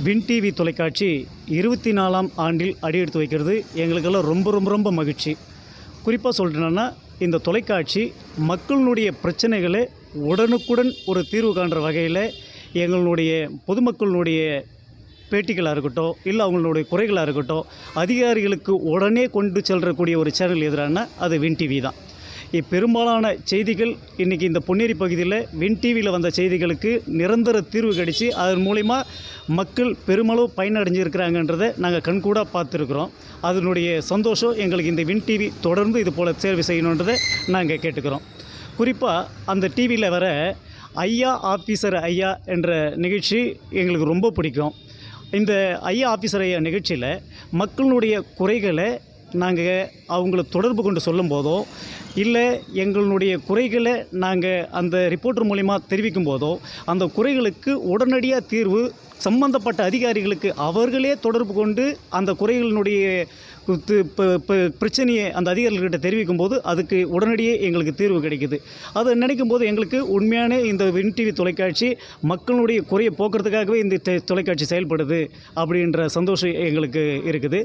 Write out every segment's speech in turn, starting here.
Win TV தொலைக்காட்சி 24ஆம் ஆண்டில் அடியெடுத்து வைக்கிறது எங்களுக்கெல்லாம் ரொம்ப ரொம்ப ரொம்ப மகிழ்ச்சி. குறிப்பாக சொல்லிட்டேன்னா, இந்த தொலைக்காட்சி மக்களுடைய பிரச்சனைகளை உடனுக்குடன் ஒரு தீர்வு காண்ற வகையில் எங்களுடைய பொதுமக்களுடைய பேட்டிகளாக இருக்கட்டும், இல்லை அவங்களுடைய குறைகளாக இருக்கட்டும், அதிகாரிகளுக்கு உடனே கொண்டு செல்லக்கூடிய ஒரு சேனல் எதுனா அது வின் டிவி தான். பெரும்பாலான செய்திகள் இன்றைக்கி இந்த பொன்னேரி பகுதியில் வின் டிவியில் வந்த செய்திகளுக்கு நிரந்தர தீர்வு கிடைச்சி அதன் மூலிமா மக்கள் பெருமளவு பயனடைஞ்சிருக்கிறாங்கன்றதை நாங்கள் கண்கூடாக பார்த்துருக்குறோம். அதனுடைய சந்தோஷம் எங்களுக்கு இந்த வின் டிவி தொடர்ந்து இது போல் சேவை செய்யணுன்றதை நாங்கள் கேட்டுக்கிறோம். குறிப்பாக அந்த டிவியில் வர ஐயா ஆஃபீஸர் ஐயா என்ற நிகழ்ச்சி எங்களுக்கு ரொம்ப பிடிக்கும். இந்த ஐயா ஆஃபீஸர் ஐயா நிகழ்ச்சியில் மக்களுடைய குறைகளை நாங்கள் அவங்கள தொடர்பு கொண்டு சொல்லும் போதோ, இல்லை எங்களுடைய குறைகளை நாங்கள் அந்த ரிப்போர்ட்டர் மூலிமா தெரிவிக்கும் போதோ, அந்த குறைகளுக்கு உடனடியாக தீர்வு சம்பந்தப்பட்ட அதிகாரிகளுக்கு அவர்களே தொடர்பு கொண்டு அந்த குறைகளினுடைய பிரச்சனையை அந்த அதிகாரிகள்கிட்ட தெரிவிக்கும் போது அதுக்கு உடனடியே எங்களுக்கு தீர்வு கிடைக்குது. அதை நினைக்கும் போது எங்களுக்கு உண்மையான இந்த வின் டிவி தொலைக்காட்சி மக்களுடைய குறையை போக்குறதுக்காகவே இந்த தொலைக்காட்சி செயல்படுது அப்படின்ற சந்தோஷம் எங்களுக்கு இருக்குது.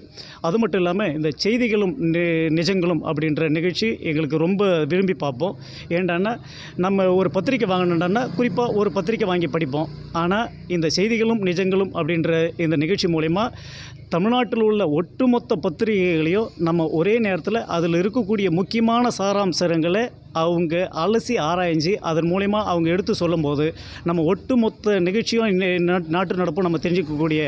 அது மட்டும் இல்லாமல் இந்த செய்திகளும் நிஜங்களும் அப்படின்ற நிகழ்ச்சி எங்களுக்கு ரொம்ப விரும்பி பார்ப்போம். ஏண்டான்னா நம்ம ஒரு பத்திரிக்கை வாங்கணுன்னா குறிப்பாக ஒரு பத்திரிக்கை வாங்கி படிப்போம். ஆனால் இந்த செய்திகளும் நிஜங்களும் அப்படின்ற இந்த நிகழ்ச்சி மூலமா தமிழ்நாட்டில் உள்ள ஒட்டுமொத்த பத்திரிகைகளையும் நம்ம ஒரே நேரத்தில் அதில் இருக்கக்கூடிய முக்கியமான சாராம்சங்களை அவங்க அலசி ஆராய்ஞ்சு அதன் மூலமா அவங்க எடுத்து சொல்லும்போது நம்ம ஒட்டுமொத்த நிகழ்ச்சியும் நாட்டு நடப்பும் நம்ம தெரிஞ்சிக்கக்கூடிய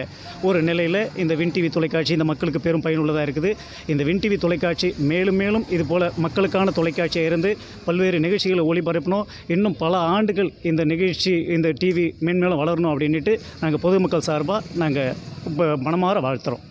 ஒரு நிலையில் இந்த வின் டிவி தொலைக்காட்சி இந்த மக்களுக்கு பெரும் பயனுள்ளதாக இருக்குது. இந்த வின் டிவி தொலைக்காட்சி மேலும் மேலும் இது போல் மக்களுக்கான தொலைக்காட்சியாக இருந்து பல்வேறு நிகழ்ச்சிகளை ஒளிபரப்பணும். இன்னும் பல ஆண்டுகள் இந்த நிகழ்ச்சி இந்த டிவி மென்மேலும் வளரணும் அப்படின்ட்டு நாங்கள் பொதுமக்கள் சார்பாக நாங்கள் மனமாற வாழ்த்துறோம்.